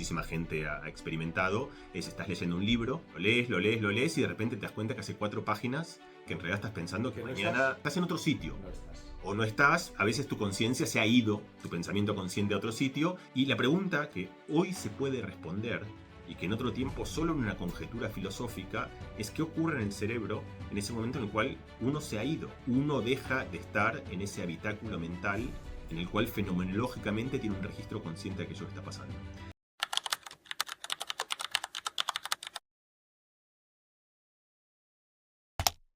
muchísima gente ha experimentado, es estás leyendo un libro, lo lees y de repente te das cuenta que hace 4 páginas que en realidad estás pensando que mañana estás en otro sitio. No estás. O no estás, a veces tu conciencia se ha ido, tu pensamiento consciente a otro sitio, y la pregunta que hoy se puede responder, y que en otro tiempo solo en una conjetura filosófica, es qué ocurre en el cerebro en ese momento en el cual uno se ha ido, uno deja de estar en ese habitáculo mental en el cual fenomenológicamente tiene un registro consciente de aquello que está pasando.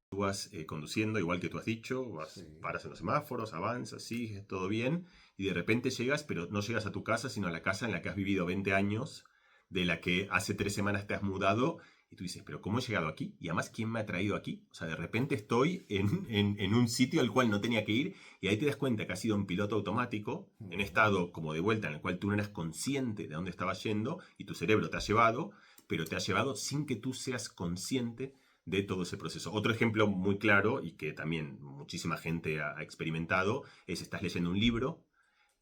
Tú vas conduciendo, igual que tú has dicho, Sí. paras en los semáforos, avanzas, sigues, todo bien, y de repente llegas, pero no llegas a tu casa, sino a la casa en la que has vivido 20 años, de la que hace 3 semanas te has mudado, y tú dices, pero ¿cómo he llegado aquí? Y además, ¿quién me ha traído aquí? O sea, de repente estoy en un sitio al cual no tenía que ir, y ahí te das cuenta que has sido un piloto automático, en estado como de vuelta, en el cual tú no eras consciente de dónde estabas yendo, y tu cerebro te ha llevado, pero te ha llevado sin que tú seas consciente de todo ese proceso. Otro ejemplo muy claro y que también muchísima gente ha experimentado es estás leyendo un libro,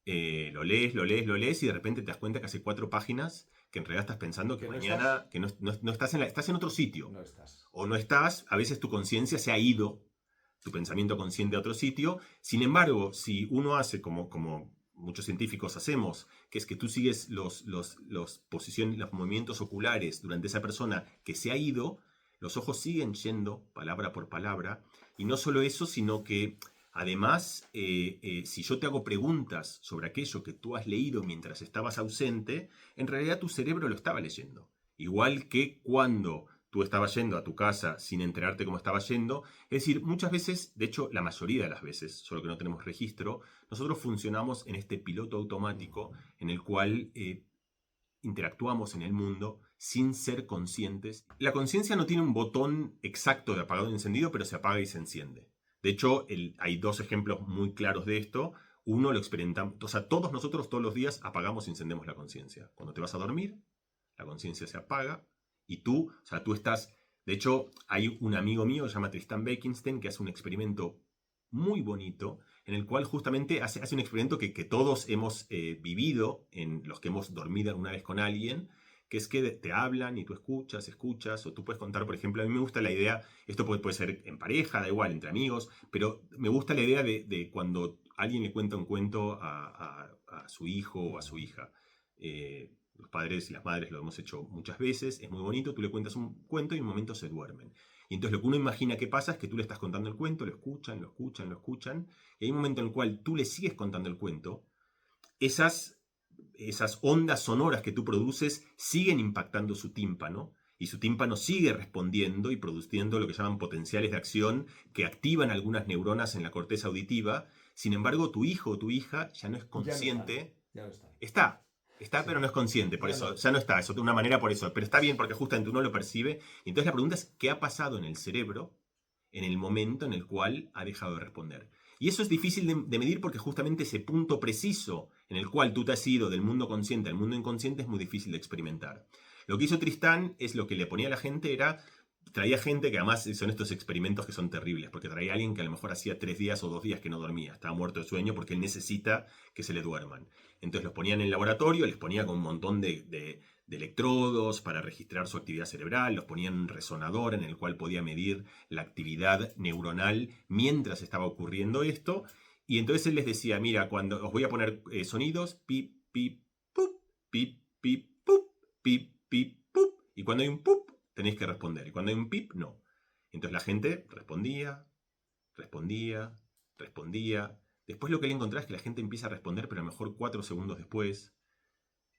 lo lees y de repente te das cuenta que hace 4 páginas que en realidad estás pensando que ¿Que no mañana estás? que no estás estás en otro sitio. No estás. O no estás, a veces tu conciencia se ha ido, tu pensamiento consciente a otro sitio. Sin embargo, si uno hace como muchos científicos hacemos, que es que tú sigues los movimientos oculares durante esa persona que se ha ido, los ojos siguen yendo palabra por palabra, y no solo eso, sino que además, si yo te hago preguntas sobre aquello que tú has leído mientras estabas ausente, en realidad tu cerebro lo estaba leyendo. Igual que cuando tú estabas yendo a tu casa sin enterarte cómo estaba yendo. Es decir, muchas veces, de hecho la mayoría de las veces, solo que no tenemos registro, nosotros funcionamos en este piloto automático en el cual interactuamos en el mundo sin ser conscientes. La conciencia no tiene un botón exacto de apagado y encendido, pero se apaga y se enciende. De hecho, hay 2 ejemplos muy claros de esto. Uno lo experimentamos, o sea, todos nosotros todos los días apagamos y encendemos la conciencia. Cuando te vas a dormir, la conciencia se apaga y tú, o sea, tú estás... De hecho, hay un amigo mío que se llama Tristan Beckenstein que hace un experimento muy bonito en el cual justamente hace un experimento que todos hemos vivido en los que hemos dormido alguna vez con alguien, que es que te hablan y tú escuchas, o tú puedes contar, por ejemplo, a mí me gusta la idea, esto puede ser en pareja, da igual, entre amigos, pero me gusta la idea de cuando alguien le cuenta un cuento a su hijo o a su hija. Los padres y las madres lo hemos hecho muchas veces, es muy bonito, tú le cuentas un cuento y en un momento se duermen. Y entonces lo que uno imagina que pasa es que tú le estás contando el cuento, lo escuchan, y hay un momento en el cual tú le sigues contando el cuento, esas ondas sonoras que tú produces siguen impactando su tímpano, y su tímpano sigue respondiendo y produciendo lo que llaman potenciales de acción que activan algunas neuronas en la corteza auditiva. Sin embargo, tu hijo o tu hija ya no es consciente. Ya no están. Está, Sí. pero no es consciente, por Ya eso, no. ya no está, eso de una manera por eso, pero está bien porque justamente uno lo percibe. Y entonces la pregunta es, ¿qué ha pasado en el cerebro en el momento en el cual ha dejado de responder? Y eso es difícil de medir porque justamente ese punto preciso en el cual tú te has ido del mundo consciente al mundo inconsciente es muy difícil de experimentar. Lo que hizo Tristán es lo que le ponía a la gente era, traía gente que además son estos experimentos que son terribles, porque traía a alguien que a lo mejor hacía 3 días o 2 días que no dormía, estaba muerto de sueño porque él necesita que se le duerman. Entonces los ponían en el laboratorio, les ponía con un montón de electrodos para registrar su actividad cerebral, los ponían en un resonador en el cual podía medir la actividad neuronal mientras estaba ocurriendo esto, y entonces él les decía, mira, cuando os voy a poner sonidos, pip, pip, pup, pip, pip, pup, pip, pip, pup, y cuando hay un pup, tenéis que responder, y cuando hay un pip, no. Entonces la gente respondía. Después lo que él encontraba es que la gente empieza a responder, pero a lo mejor 4 segundos después,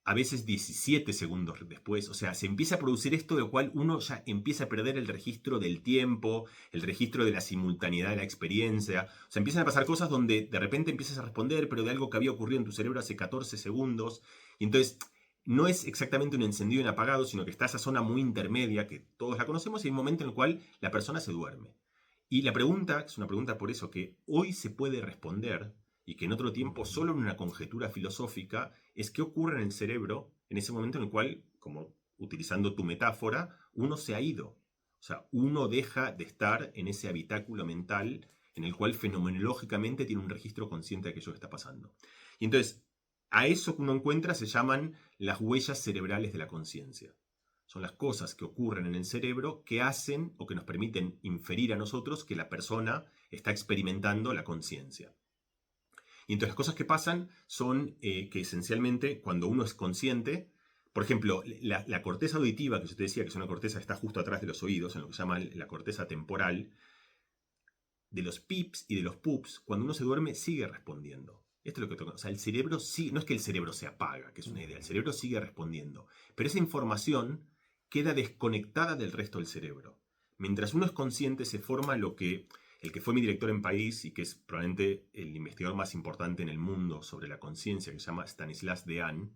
a veces 17 segundos después. O sea, se empieza a producir esto de lo cual uno ya empieza a perder el registro del tiempo, el registro de la simultaneidad de la experiencia. O sea, empiezan a pasar cosas donde de repente empiezas a responder, pero de algo que había ocurrido en tu cerebro hace 14 segundos. Y entonces no es exactamente un encendido y un apagado, sino que está esa zona muy intermedia, que todos la conocemos, y hay un momento en el cual la persona se duerme. Y la pregunta, es una pregunta por eso que hoy se puede responder, y que en otro tiempo solo en una conjetura filosófica, es qué ocurre en el cerebro en ese momento en el cual, como utilizando tu metáfora, uno se ha ido. O sea, uno deja de estar en ese habitáculo mental en el cual fenomenológicamente tiene un registro consciente de aquello que está pasando. Y entonces, a eso que uno encuentra se llaman las huellas cerebrales de la conciencia. Son las cosas que ocurren en el cerebro que hacen o que nos permiten inferir a nosotros que la persona está experimentando la conciencia. Y entonces las cosas que pasan son que esencialmente cuando uno es consciente, por ejemplo, la corteza auditiva, que yo te decía que es una corteza que está justo atrás de los oídos, en lo que se llama la corteza temporal, de los pips y de los pups, cuando uno se duerme sigue respondiendo. Esto es lo que toca. O sea, el cerebro sigue, no es que el cerebro se apaga, que es una idea, el cerebro sigue respondiendo. Pero esa información queda desconectada del resto del cerebro. Mientras uno es consciente, se forma lo que el que fue mi director en país y que es probablemente el investigador más importante en el mundo sobre la conciencia, que se llama Stanislas Dehaene,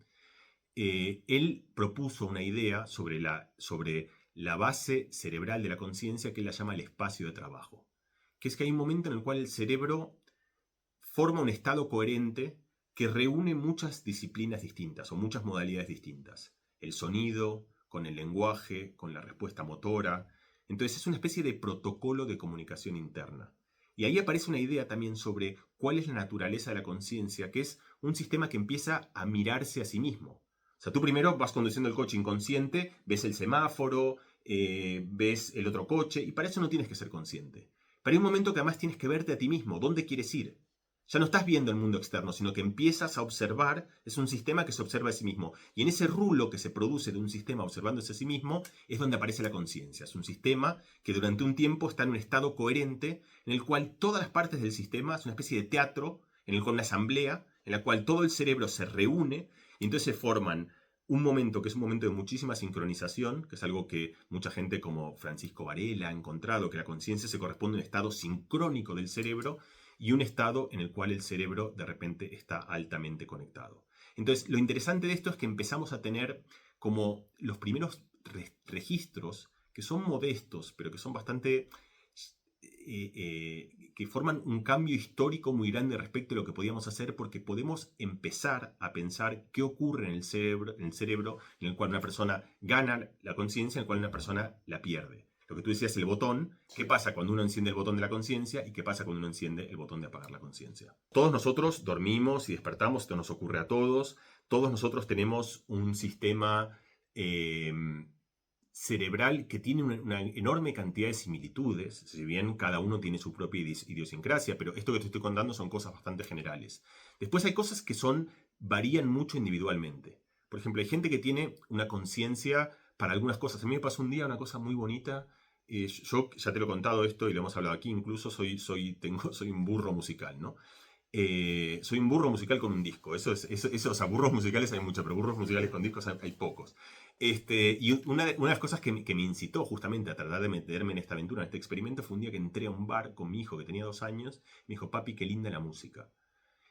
él propuso una idea sobre la base cerebral de la conciencia que él la llama el espacio de trabajo. Que es que hay un momento en el cual el cerebro forma un estado coherente que reúne muchas disciplinas distintas o muchas modalidades distintas. El sonido, con el lenguaje, con la respuesta motora. Entonces es una especie de protocolo de comunicación interna. Y ahí aparece una idea también sobre cuál es la naturaleza de la conciencia, que es un sistema que empieza a mirarse a sí mismo. O sea, tú primero vas conduciendo el coche inconsciente, ves el semáforo, ves el otro coche, y para eso no tienes que ser consciente. Pero hay un momento que además tienes que verte a ti mismo, ¿dónde quieres ir? Ya no estás viendo el mundo externo, sino que empiezas a observar, es un sistema que se observa a sí mismo. Y en ese rulo que se produce de un sistema observándose a sí mismo es donde aparece la conciencia. Es un sistema que durante un tiempo está en un estado coherente en el cual todas las partes del sistema, es una especie de teatro, en el cual una asamblea, en la cual todo el cerebro se reúne y entonces se forman un momento que es un momento de muchísima sincronización, que es algo que mucha gente como Francisco Varela ha encontrado, que la conciencia se corresponde a un estado sincrónico del cerebro y un estado en el cual el cerebro de repente está altamente conectado. Entonces, lo interesante de esto es que empezamos a tener como los primeros registros que son modestos, pero que son bastante que forman un cambio histórico muy grande respecto a lo que podíamos hacer, porque podemos empezar a pensar qué ocurre en el cerebro en el cual una persona gana la conciencia, en el cual una persona la pierde. Lo que tú decías, el botón, ¿qué pasa cuando uno enciende el botón de la conciencia y qué pasa cuando uno enciende el botón de apagar la conciencia? Todos nosotros dormimos y despertamos, esto nos ocurre a todos, todos nosotros tenemos un sistema cerebral que tiene una enorme cantidad de similitudes, si bien cada uno tiene su propia idiosincrasia, pero esto que te estoy contando son cosas bastante generales. Después hay cosas que varían mucho individualmente. Por ejemplo, hay gente que tiene una conciencia para algunas cosas. A mí me pasó un día una cosa muy bonita. Yo ya te lo he contado esto y lo hemos hablado aquí, incluso soy un burro musical, ¿no? Soy un burro musical con un disco. O sea, burros musicales hay muchos, pero burros musicales con discos hay pocos. Y una de las cosas que me incitó justamente a tratar de meterme en esta aventura, en este experimento, fue un día que entré a un bar con mi hijo que tenía 2 años. Me dijo, papi, qué linda la música.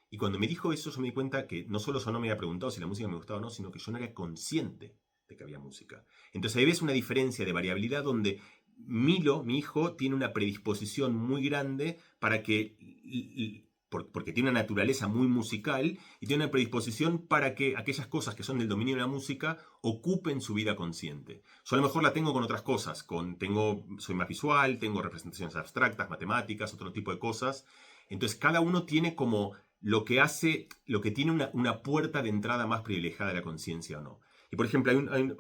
Y cuando me dijo eso, yo me di cuenta que no solo yo no me había preguntado si la música me gustaba o no, sino que yo no era consciente de que había música. Entonces ahí ves una diferencia de variabilidad donde Milo, mi hijo, tiene una predisposición muy grande para que porque tiene una naturaleza muy musical y tiene una predisposición para que aquellas cosas que son del dominio de la música ocupen su vida consciente. Yo a lo mejor la tengo con otras cosas, soy más visual, tengo representaciones abstractas, matemáticas, otro tipo de cosas. Entonces cada uno tiene como lo que tiene una puerta de entrada más privilegiada de la conciencia o no. Y por ejemplo,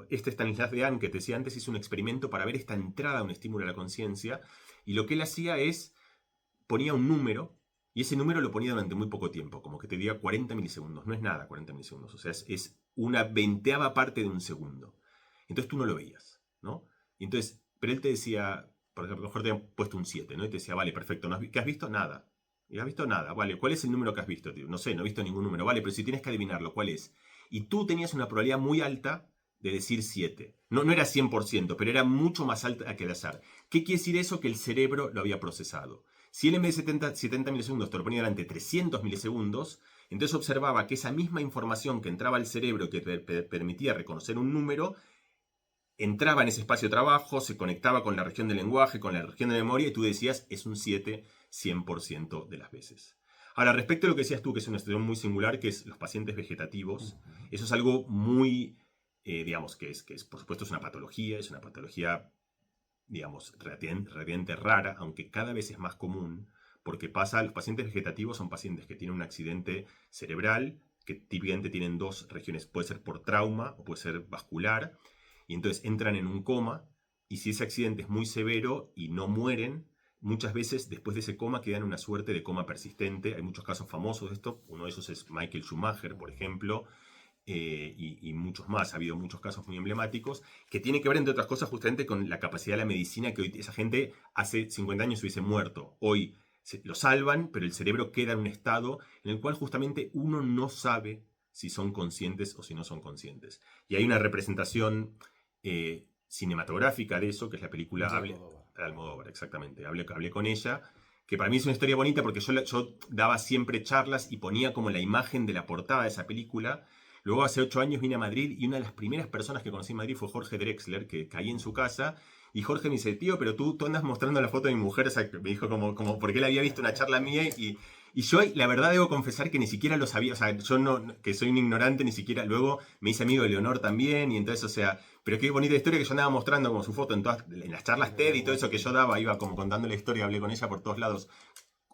este Stanislas Dehaene que te decía antes hizo un experimento para ver esta entrada a un estímulo a la conciencia, y lo que él hacía es ponía un número. Y ese número lo ponía durante muy poco tiempo, como que te diga 40 milisegundos. No es nada 40 milisegundos, o sea, es una 20ª parte de un segundo. Entonces tú no lo veías, ¿no? Y entonces, pero él te decía, por ejemplo, a lo mejor te habían puesto un 7, ¿no? Y te decía, vale, perfecto, ¿qué has visto? Nada. ¿Y has visto nada? Vale, ¿cuál es el número que has visto, tío? No sé, no he visto ningún número. Vale, pero si tienes que adivinarlo, ¿cuál es? Y tú tenías una probabilidad muy alta de decir 7. No era 100%, pero era mucho más alta que el azar. ¿Qué quiere decir eso? Que el cerebro lo había procesado. Si él en vez de 70 milisegundos te lo ponía delante 300 milisegundos, entonces observaba que esa misma información que entraba al cerebro que te permitía reconocer un número, entraba en ese espacio de trabajo, se conectaba con la región del lenguaje, con la región de memoria, y tú decías, es un 7, 100% de las veces. Ahora, respecto a lo que decías tú, que es una situación muy singular, que es los pacientes vegetativos, eso es algo muy, digamos, que es, por supuesto, es una patología, digamos, relativamente rara, aunque cada vez es más común, porque los pacientes vegetativos son pacientes que tienen un accidente cerebral, que típicamente tienen dos regiones, puede ser por trauma o puede ser vascular, y entonces entran en un coma, y si ese accidente es muy severo y no mueren, muchas veces después de ese coma quedan en una suerte de coma persistente. Hay muchos casos famosos de esto, uno de ellos es Michael Schumacher, por ejemplo, y muchos más. Ha habido muchos casos muy emblemáticos que tienen que ver, entre otras cosas, justamente con la capacidad de la medicina, que hoy esa gente hace 50 años hubiese muerto. Hoy lo salvan, pero el cerebro queda en un estado en el cual justamente uno no sabe si son conscientes o si no son conscientes. Y hay una representación cinematográfica de eso, que es la película Almodóvar, exactamente. Hablé con ella, que para mí es una historia bonita porque yo daba siempre charlas y ponía como la imagen de la portada de esa película. Luego hace 8 años vine a Madrid y una de las primeras personas que conocí en Madrid fue Jorge Drexler, que caí en su casa. Y Jorge me dice, tío, pero tú andas mostrando la foto de mi mujer. O sea, me dijo como porque él había visto una charla mía y yo, la verdad, debo confesar que ni siquiera lo sabía. O sea, yo no, que soy un ignorante, ni siquiera. Luego me hice amigo de Leonor también y entonces, o sea, pero qué bonita historia que yo andaba mostrando como su foto en las charlas TED y todo eso que yo daba. Iba como contando la historia, hablé con ella por todos lados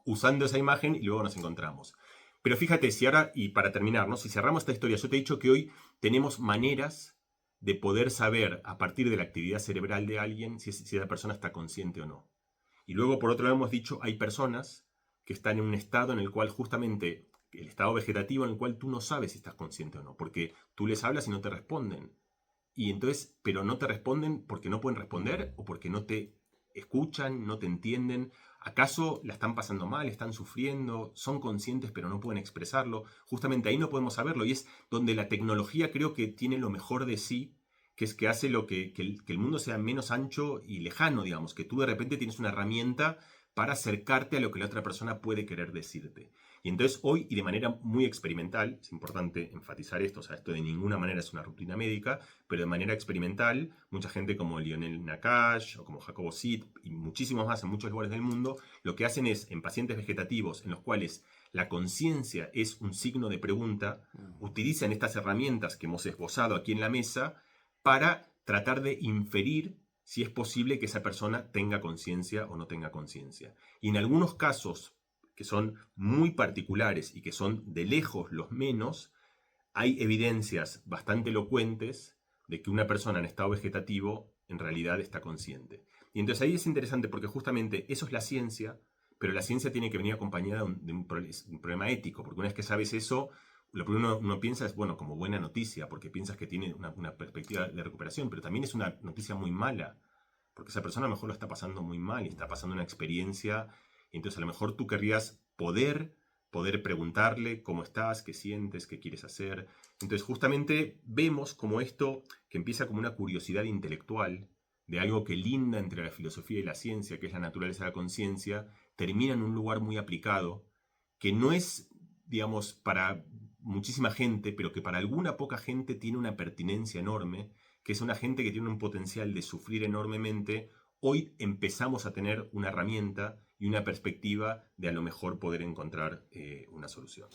usando esa imagen y luego nos encontramos. Pero fíjate, si ahora, y para terminar, ¿no? Si cerramos esta historia, yo te he dicho que hoy tenemos maneras de poder saber a partir de la actividad cerebral de alguien si la persona está consciente o no. Y luego, por otro lado, hemos dicho, hay personas que están en un estado en el cual justamente, el estado vegetativo en el cual tú no sabes si estás consciente o no, porque tú les hablas y no te responden. Y entonces, pero no te responden porque no pueden responder o porque no te escuchan, no te entienden. ¿Acaso la están pasando mal, están sufriendo, son conscientes pero no pueden expresarlo? Justamente ahí no podemos saberlo y es donde la tecnología creo que tiene lo mejor de sí, que es que hace que el mundo sea menos ancho y lejano, digamos, que tú de repente tienes una herramienta para acercarte a lo que la otra persona puede querer decirte. Y entonces hoy, y de manera muy experimental, es importante enfatizar esto, o sea, esto de ninguna manera es una rutina médica, pero de manera experimental, mucha gente como Lionel Nakash o como Jacobo Sitt y muchísimos más en muchos lugares del mundo, lo que hacen es, en pacientes vegetativos en los cuales la conciencia es un signo de pregunta, utilizan estas herramientas que hemos esbozado aquí en la mesa para tratar de inferir si es posible que esa persona tenga conciencia o no tenga conciencia. Y en algunos casos, que son muy particulares y que son de lejos los menos, hay evidencias bastante elocuentes de que una persona en estado vegetativo en realidad está consciente. Y entonces ahí es interesante porque justamente eso es la ciencia, pero la ciencia tiene que venir acompañada de un problema ético, porque una vez que sabes eso, lo primero uno piensa es, bueno, como buena noticia, porque piensas que tiene una perspectiva de recuperación, pero también es una noticia muy mala, porque esa persona a lo mejor lo está pasando muy mal y está pasando una experiencia, y entonces a lo mejor tú querrías poder preguntarle cómo estás, qué sientes, qué quieres hacer. Entonces justamente vemos como esto, que empieza como una curiosidad intelectual, de algo que linda entre la filosofía y la ciencia, que es la naturaleza de la conciencia, termina en un lugar muy aplicado, que no es, digamos, para muchísima gente, pero que para alguna poca gente tiene una pertinencia enorme, que es una gente que tiene un potencial de sufrir enormemente. Hoy empezamos a tener una herramienta y una perspectiva de a lo mejor poder encontrar una solución.